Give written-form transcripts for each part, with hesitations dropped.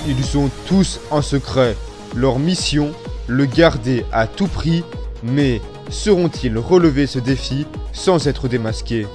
Ils sont tous en secret. Leur mission, le garder à tout prix, mais sauront-ils relever ce défi sans être démasqués?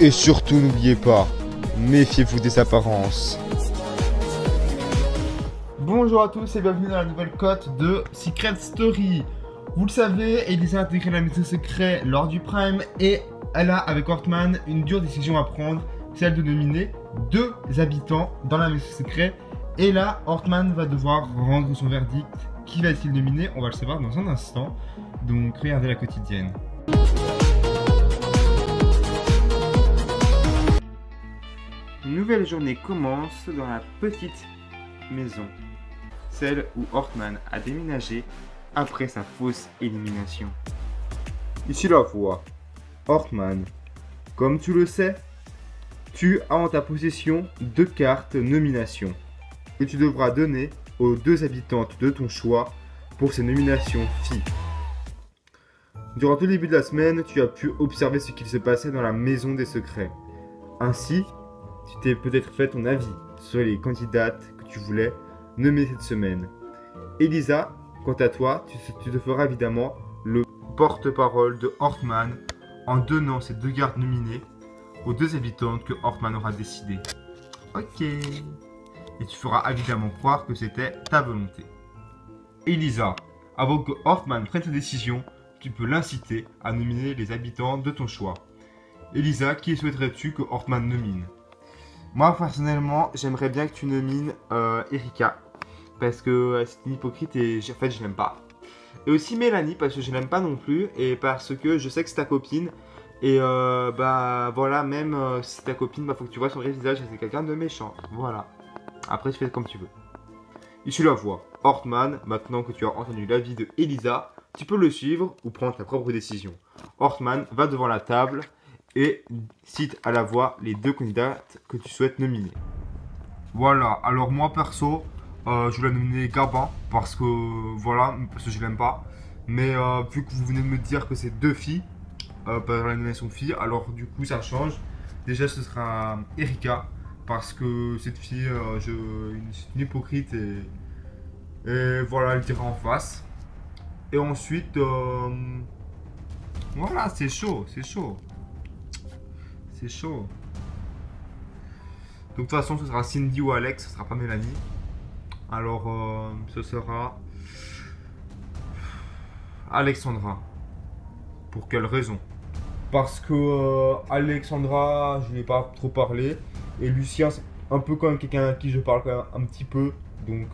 Et surtout n'oubliez pas, méfiez-vous des apparences. Bonjour à tous et bienvenue dans la nouvelle cote de Secret Story. Vous le savez, Elisa a intégré la maison secret lors du Prime et elle a avec Hortman une dure décision à prendre, celle de nominer 2 habitants dans la maison secret. Et là, Hortman va devoir rendre son verdict. Qui va-t-il nominer? On va le savoir dans un instant. Donc regardez la quotidienne. Une nouvelle journée commence dans la petite maison, celle où Hortman a déménagé après sa fausse élimination. Ici la voix. Hortman, comme tu le sais, tu as en ta possession 2 cartes nomination que tu devras donner aux 2 habitantes de ton choix pour ces nominations filles. Durant tout le début de la semaine, tu as pu observer ce qu'il se passait dans la maison des secrets. Ainsi, tu t'es peut-être fait ton avis sur les candidates que tu voulais nommer cette semaine. Elisa, quant à toi, tu te feras évidemment le porte-parole de Hortman en donnant ces 2 gardes nominées aux 2 habitantes que Hortman aura décidé. Ok. Et tu feras évidemment croire que c'était ta volonté. Elisa, avant que Hortman prenne sa décision, tu peux l'inciter à nominer les habitants de ton choix. Elisa, qui souhaiterais-tu que Hortman nomine? Moi, personnellement, j'aimerais bien que tu nomines Erika. Parce que c'est une hypocrite et en fait, je l'aime pas. Et aussi Mélanie, parce que je l'aime pas non plus. Et parce que je sais que c'est ta copine. Et bah voilà, même si c'est ta copine, bah faut que tu vois son vrai visage et c'est quelqu'un de méchant. Voilà. Après, tu fais comme tu veux. Ici la voix. Hortman, maintenant que tu as entendu l'avis de Elisa, tu peux le suivre ou prendre ta propre décision. Hortman va devant la table et cite à la voix les 2 candidates que tu souhaites nominer. Voilà, alors moi perso, je voulais nominer Gabin parce que voilà, parce que je l'aime pas. Mais vu que vous venez de me dire que c'est 2 filles, par la nomination fille, alors du coup ça change. Déjà ce sera Erika parce que cette fille, c'est une hypocrite et voilà, elle dira en face. Et ensuite, voilà, c'est chaud, c'est chaud. C'est chaud. Donc de toute façon, ce sera Cindy ou Alex, ce sera pas Mélanie. Alors, ce sera Alexandra. Pour quelle raison? Parce que Alexandra, je lui ai pas trop parlé. Et Lucien, c'est un peu quand même quelqu'un à qui je parle quand même un petit peu. Donc,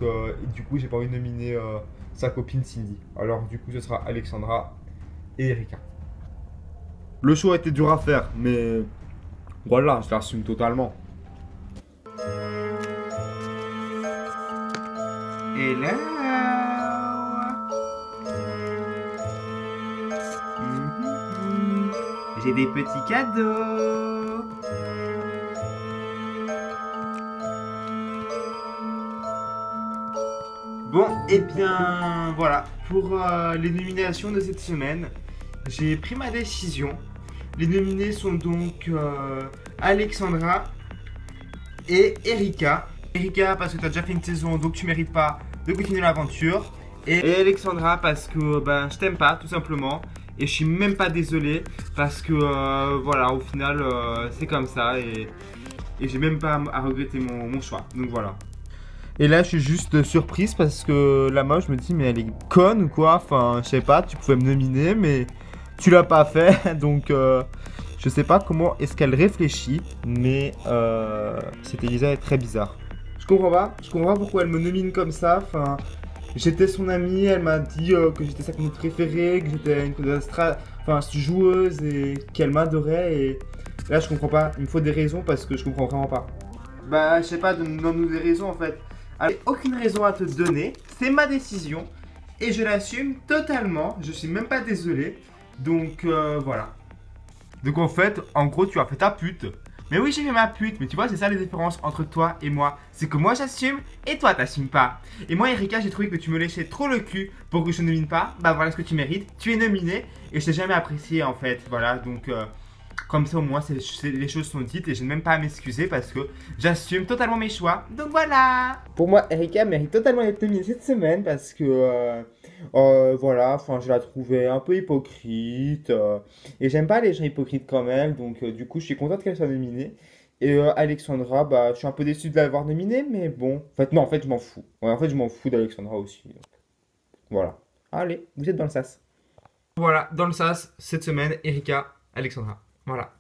du coup, j'ai pas envie de nominer sa copine Cindy. Alors, du coup, ce sera Alexandra et Erika. Le choix était dur à faire, mais voilà, je l'assume totalement. Hello. J'ai des petits cadeaux. Bon, et bien voilà, pour les nominations de cette semaine, j'ai pris ma décision. Les nominés sont donc Alexandra et Erika. Erika parce que tu as déjà fait une saison, donc tu mérites pas de continuer l'aventure. Et Alexandra parce que ben, je t'aime pas, tout simplement. Et je suis même pas désolé parce que voilà, au final c'est comme ça et j'ai même pas à regretter mon choix. Donc voilà. Et là je suis juste surprise parce que la meuf, je me dis mais elle est conne ou quoi? Enfin je sais pas, tu pouvais me nominer mais tu l'as pas fait. Donc je sais pas comment est-ce qu'elle réfléchit. Mais cette Elisa est très bizarre. Je comprends pas pourquoi elle me nomine comme ça. Enfin, j'étais son amie, elle m'a dit que j'étais sa candidate préférée, que j'étais une joueuse et qu'elle m'adorait. Et Là, je comprends pas. Il me faut des raisons parce que je comprends vraiment pas. Bah, je sais pas, donne-nous des raisons en fait. J'ai aucune raison à te donner, c'est ma décision et je l'assume totalement. Je suis même pas désolé. Donc voilà. Donc en fait, en gros, tu as fait ta pute. Mais oui, j'ai fait ma pute, mais tu vois, c'est ça les différences entre toi et moi. C'est que moi j'assume et toi t'assumes pas. Et moi, Erika, j'ai trouvé que tu me léchais trop le cul pour que je ne nomine pas. Bah voilà ce que tu mérites. Tu es nominé et je t'ai jamais apprécié en fait. Voilà, donc comme ça au moins les choses sont dites et je n'ai même pas à m'excuser parce que j'assume totalement mes choix. Donc voilà. Pour moi, Erika mérite totalement d'être nominée cette semaine parce que voilà, enfin je la trouvais un peu hypocrite et j'aime pas les gens hypocrites comme elle, donc du coup je suis contente qu'elle soit nominée. Et Alexandra, bah je suis un peu déçu de l'avoir nominée, mais bon, en fait non, en fait je m'en fous. Ouais, en fait je m'en fous d'Alexandra aussi. Donc, voilà. Allez, vous êtes dans le sas. Voilà, dans le sas cette semaine, Erika, Alexandra. Voilà.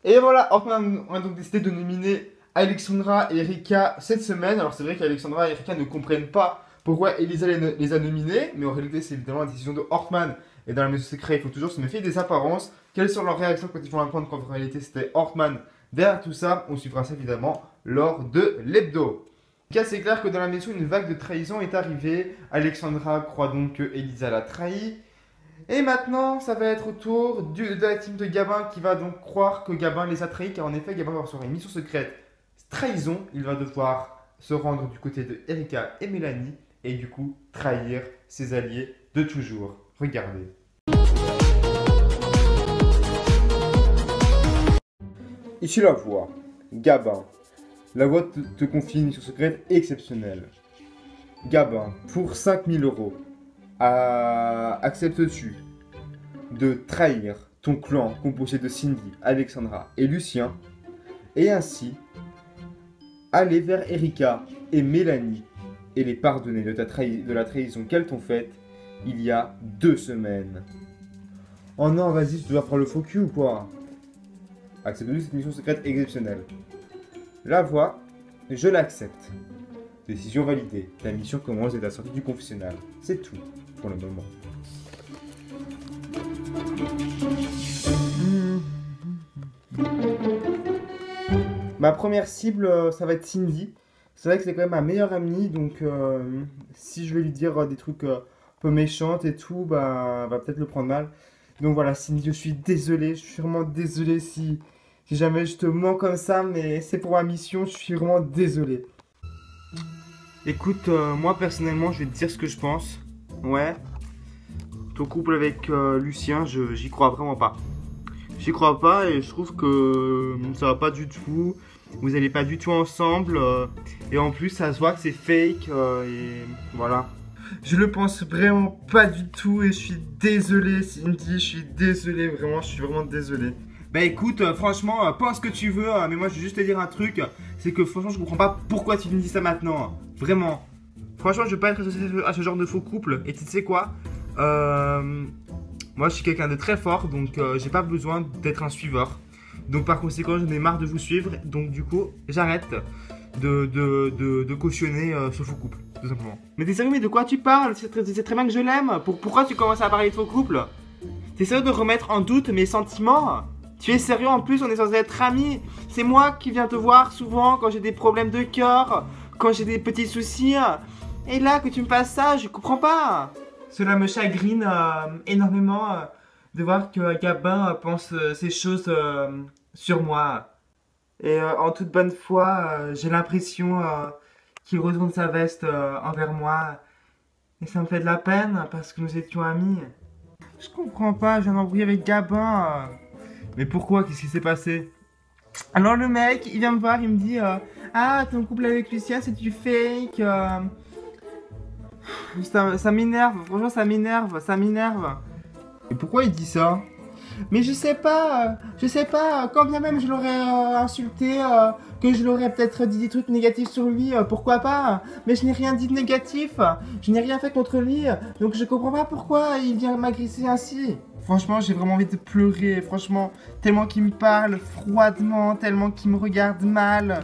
Et voilà, enfin, on a donc décidé de nominer Alexandra et Erika cette semaine. Alors c'est vrai qu'Alexandra et Erika ne comprennent pas pourquoi Elisa les a nominés, mais en réalité c'est évidemment la décision de Hortman. Et dans la maison secrète, il faut toujours se méfier des apparences. Quelles sont leurs réactions quand ils font apprendre qu'en réalité c'était Hortman derrière tout ça? On suivra ça évidemment lors de l'hebdo. En tout cas, c'est clair que dans la maison, une vague de trahison est arrivée. Alexandra croit donc que Elisa l'a trahi. Et maintenant, ça va être au tour de la team de Gabin qui va donc croire que Gabin les a trahis. Car en effet, Gabin va recevoir une mission secrète trahison. Il va devoir se rendre du côté de Erika et Mélanie. Et du coup, trahir ses alliés de toujours. Regardez. Ici la voix. Gabin. La voix te confie une mission secrète exceptionnelle. Gabin, pour 5000 €, acceptes-tu de trahir ton clan composé de Cindy, Alexandra et Lucien et ainsi aller vers Erika et Mélanie et les pardonner de la trahison qu'elles t'ont faite il y a 2 semaines? Oh non, vas-y, tu dois faire le faux cul ou quoi? Accepte-tu cette mission secrète exceptionnelle? La voix, je l'accepte. Décision validée. Ta mission commence dès ta sortie du confessionnal. C'est tout pour le moment. Ma première cible, ça va être Cindy. C'est vrai que c'est quand même ma meilleure amie, donc si je vais lui dire des trucs un peu méchants et tout, bah, elle va peut-être le prendre mal. Donc voilà, Cindy, je suis désolé, je suis vraiment désolé si jamais je te mens comme ça, mais c'est pour ma mission, je suis vraiment désolé. Écoute, moi personnellement, je vais te dire ce que je pense. Ouais, ton couple avec Lucien, j'y crois vraiment pas. J'y crois pas et je trouve que ça va pas du tout. Vous allez pas du tout ensemble. Et en plus, ça se voit que c'est fake. Et voilà. Je le pense vraiment pas du tout et je suis désolé, Cindy. Je suis désolé, vraiment, je suis vraiment désolé. Bah écoute, franchement, pense ce que tu veux, mais moi je vais juste te dire un truc, c'est que franchement je comprends pas pourquoi tu me dis ça maintenant, vraiment. Franchement je veux pas être associé à ce genre de faux couple, et tu sais quoi, moi je suis quelqu'un de très fort, donc j'ai pas besoin d'être un suiveur. Donc par conséquent j'en ai marre de vous suivre, donc du coup j'arrête de cautionner ce faux couple, tout simplement. Mais t'es sérieux, mais de quoi tu parles? C'est très bien que je l'aime, pourquoi tu commences à parler de faux couple? T'es sérieux de remettre en doute mes sentiments? Tu es sérieux? En plus, on est censé être amis. C'est moi qui viens te voir souvent quand j'ai des problèmes de cœur, quand j'ai des petits soucis. Et là, que tu me fasses ça, je comprends pas. Cela me chagrine énormément de voir que Gabin pense ces choses sur moi. Et en toute bonne foi, j'ai l'impression qu'il retourne sa veste envers moi. Et ça me fait de la peine parce que nous étions amis. Je comprends pas, j'ai un embrouille avec Gabin. Mais pourquoi? Qu'est-ce qui s'est passé? Alors le mec, il vient me voir, il me dit ah, ton couple avec Lucien, c'est du fake. Ça m'énerve, franchement ça m'énerve. Et pourquoi il dit ça? Mais je sais pas, quand bien même je l'aurais insulté, que je l'aurais peut-être dit des trucs négatifs sur lui, pourquoi pas? Mais je n'ai rien dit de négatif, je n'ai rien fait contre lui, donc je comprends pas pourquoi il vient m'agresser ainsi. Franchement, j'ai vraiment envie de pleurer, franchement, tellement qu'il me parle froidement, tellement qu'il me regarde mal.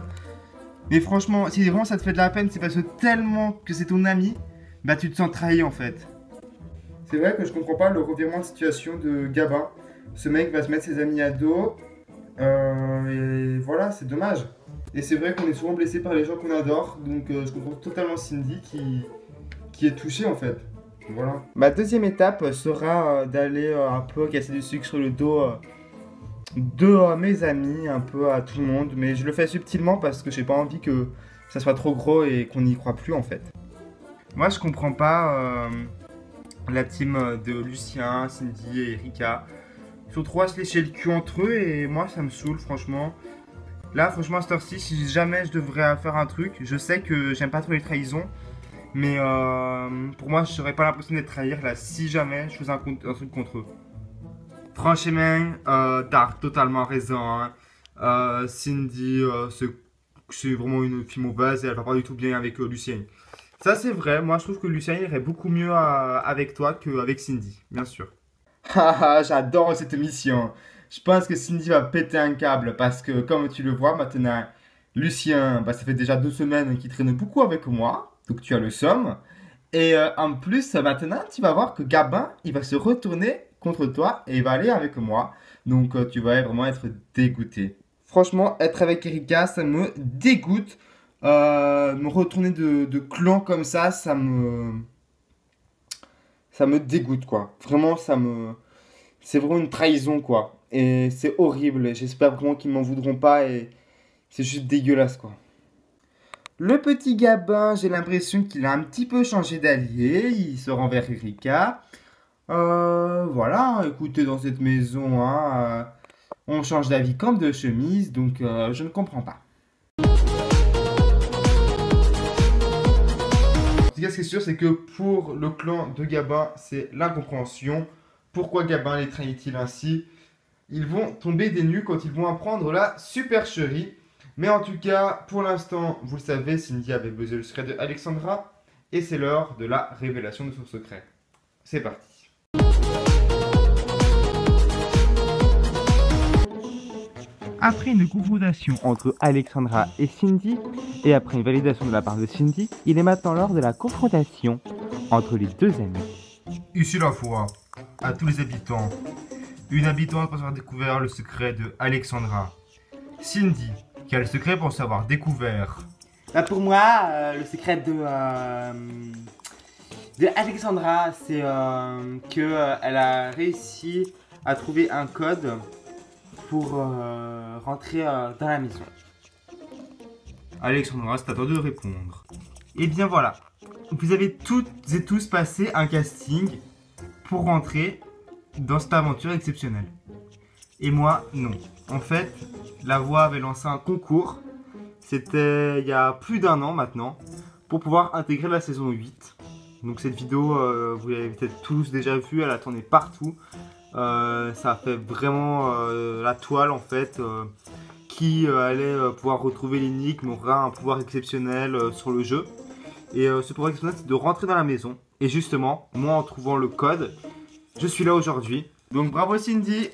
Mais franchement, si vraiment ça te fait de la peine, c'est parce que tellement que c'est ton ami, bah tu te sens trahi en fait. C'est vrai que je comprends pas le revirement de situation de Gabin. Ce mec va se mettre ses amis à dos. Et voilà, c'est dommage. Et c'est vrai qu'on est souvent blessé par les gens qu'on adore. Donc je comprends totalement Cindy qui est touchée en fait. Voilà. Ma deuxième étape sera d'aller un peu casser du sucre sur le dos de mes amis, un peu à tout le monde. Mais je le fais subtilement parce que j'ai pas envie que ça soit trop gros et qu'on n'y croit plus en fait. Moi je comprends pas la team de Lucien, Cindy et Erika. Ils sont trop à se lécher le cul entre eux et moi ça me saoule franchement. Là franchement à cette heure-ci, si jamais je devrais faire un truc, je sais que j'aime pas trop les trahisons. Mais pour moi je serais pas l'impression d'être trahir là si jamais je faisais un truc contre eux. Franchement, t'as totalement raison. Hein. Cindy, c'est vraiment une fille mauvaise et elle va pas du tout bien avec Lucien. Ça c'est vrai, moi je trouve que Lucien irait beaucoup mieux avec toi qu'avec Cindy, bien sûr. Haha, j'adore cette émission. Je pense que Cindy va péter un câble parce que comme tu le vois maintenant, Lucien, bah, ça fait déjà 2 semaines qu'il traîne beaucoup avec moi, donc tu as le somme. Et en plus, maintenant, tu vas voir que Gabin, il va se retourner contre toi et il va aller avec moi. Donc tu vas vraiment être dégoûté. Franchement, être avec Erika, ça me dégoûte. Me retourner de clan comme ça me dégoûte quoi. Vraiment, c'est vraiment une trahison quoi. Et c'est horrible. J'espère vraiment qu'ils m'en voudront pas et c'est juste dégueulasse quoi. Le petit Gabin, j'ai l'impression qu'il a un petit peu changé d'allié. Il se rend vers Erika. Voilà, écoutez, dans cette maison, hein, on change d'avis comme de chemise, donc je ne comprends pas. En tout cas, ce qui est sûr, c'est que pour le clan de Gabin, c'est l'incompréhension. Pourquoi Gabin les trahit-il ainsi? Ils vont tomber des nues quand ils vont apprendre la supercherie. Mais en tout cas, pour l'instant, vous le savez, Cindy avait buzzé le secret de Alexandra. Et c'est l'heure de la révélation de son secret. C'est parti. Après une confrontation entre Alexandra et Cindy, et après une validation de la part de Cindy, il est maintenant l'heure de la confrontation entre les deux amis. Ici la foi, à tous les habitants. Une habitante pense avoir découvert le secret de Alexandra. Cindy, qui a le secret pour savoir découvert. Bah pour moi, le secret de Alexandra, c'est qu'elle a réussi à trouver un code pour rentrer dans la maison. Alexandra, c'est à toi de répondre. Et bien voilà, vous avez toutes et tous passé un casting pour rentrer dans cette aventure exceptionnelle. Et moi, non. En fait, La Voix avait lancé un concours, c'était il y a plus d'1 an maintenant, pour pouvoir intégrer la saison 8. Donc cette vidéo, vous l'avez peut-être tous déjà vue, elle a tourné partout. Ça a fait vraiment la toile en fait. Qui allait pouvoir retrouver l'énigme aura un pouvoir exceptionnel sur le jeu. Et ce pouvoir exceptionnel, c'est de rentrer dans la maison. Et justement, moi en trouvant le code, je suis là aujourd'hui. Donc bravo Cindy.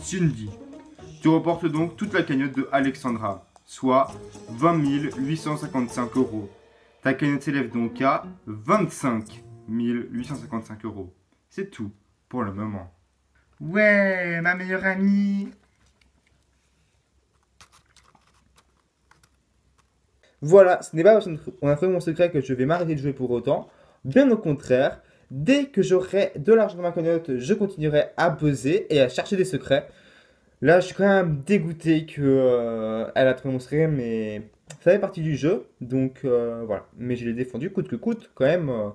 Cindy, tu reportes donc toute la cagnotte de Alexandra, soit 20 855 €. Ta cagnotte s'élève donc à 25 855 €. C'est tout pour le moment. Ouais, ma meilleure amie. Voilà, ce n'est pas parce qu'on a fait mon secret que je vais m'arrêter de jouer pour autant. Bien au contraire, dès que j'aurai de l'argent dans ma cagnotte, je continuerai à buzzer et à chercher des secrets. Là, je suis quand même dégoûté qu'elle a trouvé mon secret, mais ça fait partie du jeu. Donc voilà, mais je l'ai défendu coûte que coûte quand même.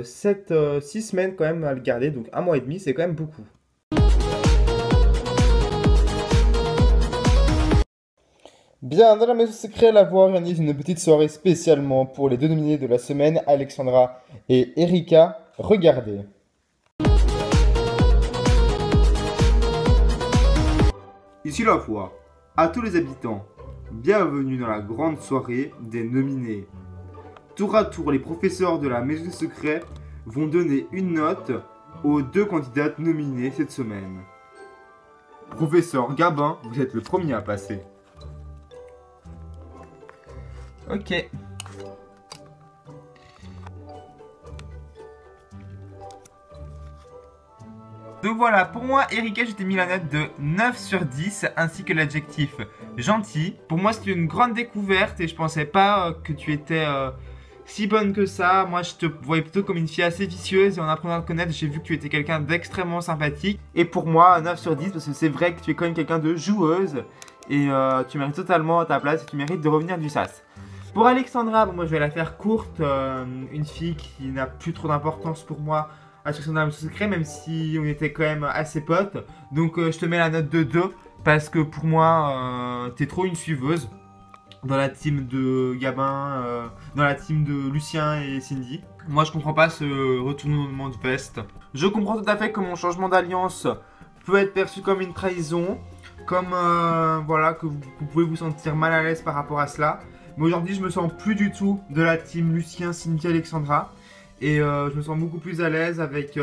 6 semaines quand même à le garder, donc 1 mois et demi, c'est quand même beaucoup. Bien, dans la maison secrète, La Voix organise une petite soirée spécialement pour les 2 nominés de la semaine, Alexandra et Erika. Regardez. Ici La Voix, à tous les habitants, bienvenue dans la grande soirée des nominés. Tour à tour, les professeurs de la maison secrète vont donner une note aux 2 candidates nominées cette semaine. Professeur Gabin, vous êtes le premier à passer. Ok. Donc voilà, pour moi, Erika, je t'ai mis la note de 9 sur 10, ainsi que l'adjectif gentil. Pour moi, c'était une grande découverte et je pensais pas que tu étais si bonne que ça. Moi, je te voyais plutôt comme une fille assez vicieuse et en apprenant à te connaître, j'ai vu que tu étais quelqu'un d'extrêmement sympathique. Et pour moi, 9 sur 10, parce que c'est vrai que tu es quand même quelqu'un de joueuse et tu mérites totalement ta place et tu mérites de revenir du SAS. Pour Alexandra, bon, moi je vais la faire courte, une fille qui n'a plus trop d'importance pour moi à Instruction d'un secret, même si on était quand même assez potes. Donc je te mets la note de 2, parce que pour moi, t'es trop une suiveuse dans la team de Gabin, dans la team de Lucien et Cindy. Moi je comprends pas ce retournement de veste. Je comprends tout à fait que mon changement d'alliance peut être perçu comme une trahison, comme voilà, que vous pouvez vous sentir mal à l'aise par rapport à cela. Mais aujourd'hui, je me sens plus du tout de la team Lucien, Cindy, Alexandra. Et je me sens beaucoup plus à l'aise avec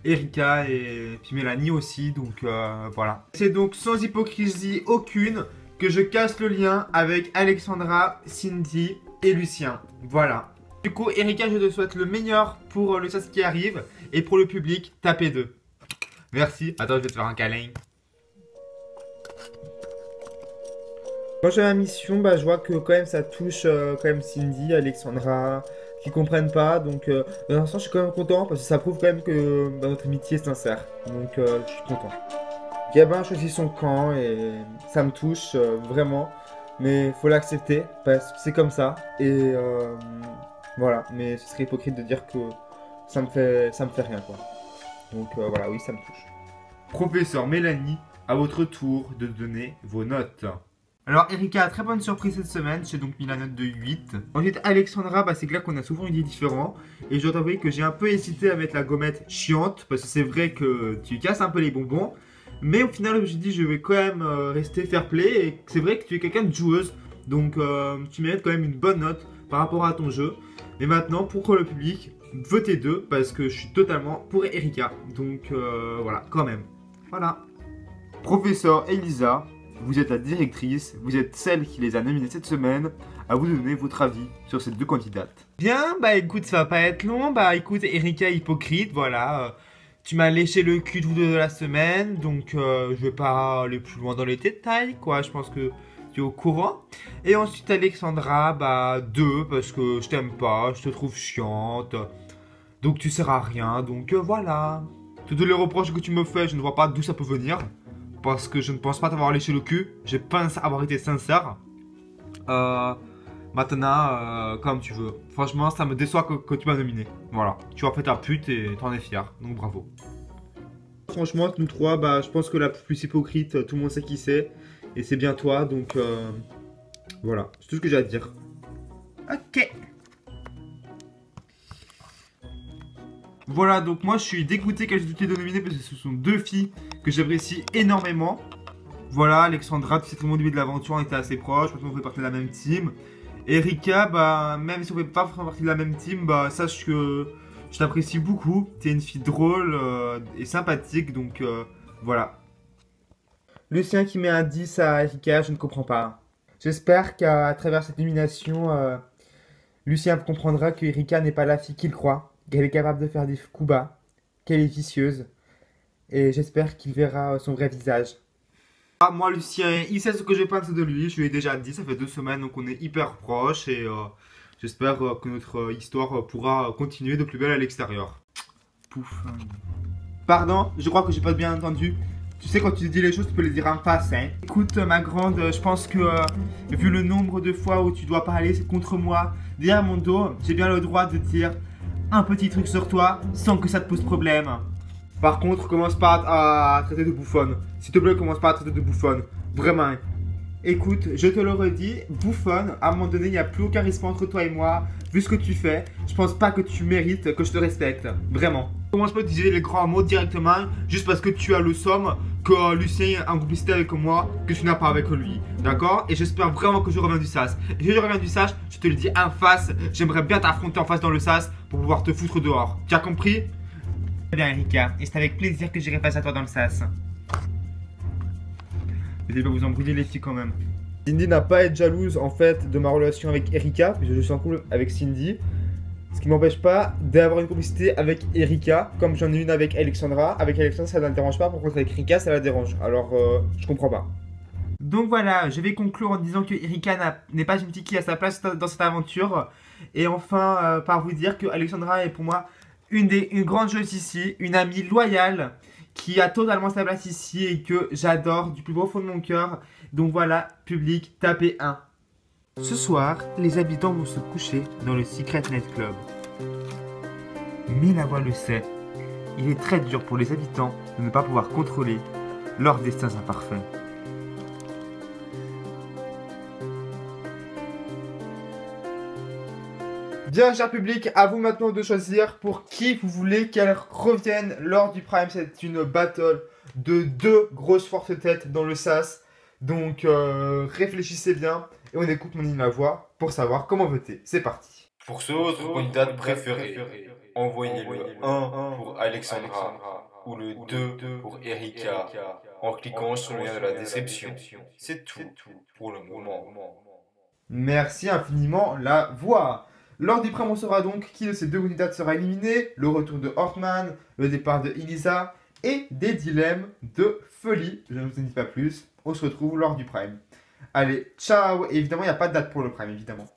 Erika et puis Mélanie aussi. Donc voilà. C'est donc sans hypocrisie aucune que je casse le lien avec Alexandra, Cindy et Lucien. Voilà. Du coup, Erika, je te souhaite le meilleur pour le SAS qui arrive. Et pour le public, tapez 2. Merci. Attends, je vais te faire un câlin. Quand j'ai la mission, bah, je vois que quand même ça touche quand même Cindy, Alexandra, qui comprennent pas. Donc dans l'instant, je suis quand même content parce que ça prouve quand même que bah, notre amitié est sincère. Donc je suis content. Gabin choisit son camp et ça me touche vraiment. Mais faut l'accepter parce que c'est comme ça. Et voilà, mais ce serait hypocrite de dire que ça me fait rien quoi. Donc voilà, oui, ça me touche. Professeur Mélanie, à votre tour de donner vos notes. Alors Erika, très bonne surprise cette semaine, j'ai donc mis la note de 8. Ensuite Alexandra, bah, c'est clair qu'on a souvent une idée différente. Et je dois t'avouer que j'ai un peu hésité à mettre la gommette chiante, parce que c'est vrai que tu casses un peu les bonbons. Mais au final, je me suis dit, je vais quand même rester fair play. Et c'est vrai que tu es quelqu'un de joueuse, donc tu mérites quand même une bonne note par rapport à ton jeu. Mais maintenant, pour le public, votez 2, parce que je suis totalement pour Erika. Donc voilà, quand même. Voilà. Professeur Elisa, vous êtes la directrice, vous êtes celle qui les a nominés cette semaine. À vous de donner votre avis sur ces deux candidates. Bien, bah écoute, ça va pas être long. Bah écoute, Erika hypocrite, voilà. Tu m'as léché le cul tout de la semaine, donc je vais pas aller plus loin dans les détails, quoi. Je pense que tu es au courant. Et ensuite Alexandra, bah 2, parce que je t'aime pas, je te trouve chiante. Donc tu sers à rien, donc voilà. Tous les reproches que tu me fais, je ne vois pas d'où ça peut venir. Parce que je ne pense pas t'avoir léché le cul. Je pense avoir été sincère. Maintenant, comme tu veux. Franchement, ça me déçoit que tu m'as nominé. Voilà. Tu as fait ta pute et t'en es fier. Donc bravo. Franchement, nous trois, bah, je pense que la plus hypocrite, tout le monde sait qui c'est. Et c'est bien toi, donc voilà. C'est tout ce que j'ai à te dire. Ok. Voilà, donc moi je suis dégoûté qu'elles aient toutes les deux nominées parce que ce sont deux filles que j'apprécie énormément. Voilà, Alexandra, tu sais très bon, au début de l'aventure, on était assez proches, maintenant on fait partie de la même team. Erika, bah, même si on fait pas faire partie de la même team, bah, sache que je t'apprécie beaucoup. T'es une fille drôle et sympathique, donc voilà. Lucien qui met un 10 à Erika, je ne comprends pas. J'espère qu'à travers cette élimination, Lucien comprendra que Erika n'est pas la fille qu'il croit. Qu'elle est capable de faire des coups bas, qu'elle est vicieuse, et j'espère qu'il verra son vrai visage. Ah, moi, Lucien, il sait ce que je pense de lui, je lui ai déjà dit, ça fait 2 semaines, donc on est hyper proches, et j'espère que notre histoire pourra continuer de plus belle à l'extérieur. Pouf. Pardon, je crois que j'ai pas bien entendu. Tu sais, quand tu dis les choses, tu peux les dire en face, hein. Écoute, ma grande, je pense que, vu le nombre de fois où tu dois parler contre moi, derrière mon dos, j'ai bien le droit de dire un petit truc sur toi sans que ça te pose problème. Par contre, commence pas à traiter de bouffonne. S'il te plaît, commence pas à traiter de bouffonne. Vraiment. Écoute, je te le redis, bouffonne, à un moment donné, il n'y a plus aucun respect entre toi et moi. Vu ce que tu fais, je pense pas que tu mérites que je te respecte. Vraiment. Commence pas à utiliser les grands mots directement, juste parce que tu as le somme que Lucien a en complicité avec moi, que tu n'as pas avec lui. D'accord? Et j'espère vraiment que je reviens du SAS. Et si je reviens du SAS, je te le dis en face, j'aimerais bien t'affronter en face dans le SAS pour pouvoir te foutre dehors. Tu as compris? Très bien, Erika. Et c'est avec plaisir que j'irai face à toi dans le SAS. Vous allez vous embrouiller les filles quand même. Cindy n'a pas à être jalouse en fait de ma relation avec Erika, puisque je suis en couple avec Cindy. Ce qui m'empêche pas d'avoir une complicité avec Erika, comme j'en ai une avec Alexandra. Avec Alexandra, ça ne la dérange pas, par contre avec Erika, ça la dérange. Alors, je comprends pas. Donc voilà, je vais conclure en disant que Erika n'est pas une petite qui a sa place dans cette aventure. Et enfin, par vous dire que Alexandra est pour moi une grande joueuse ici, une amie loyale qui a totalement sa place ici et que j'adore du plus profond de mon cœur. Donc voilà, public, tapez 1. Ce soir, les habitants vont se coucher dans le Secret Night Club. Mais la voix le sait, il est très dur pour les habitants de ne pas pouvoir contrôler leurs destins imparfaits. Bien, cher public, à vous maintenant de choisir pour qui vous voulez qu'elle revienne lors du Prime. C'est une battle de 2 grosses fortes têtes dans le sas. Donc, réfléchissez bien et on écoute mon la voix pour savoir comment voter. C'est parti. Pour ce votre candidat préféré, envoyez le 1 pour Alexandra ou le 2 pour Erika en cliquant sur le lien de la description. C'est tout pour le moment. Merci infiniment, la voix. Lors du Prime, on saura donc qui de ces 2 candidats sera éliminé, le retour de Hortman, le départ de Elisa et des dilemmes de folie. Je ne vous en dis pas plus, on se retrouve lors du Prime. Allez, ciao. Et évidemment, il n'y a pas de date pour le Prime, évidemment.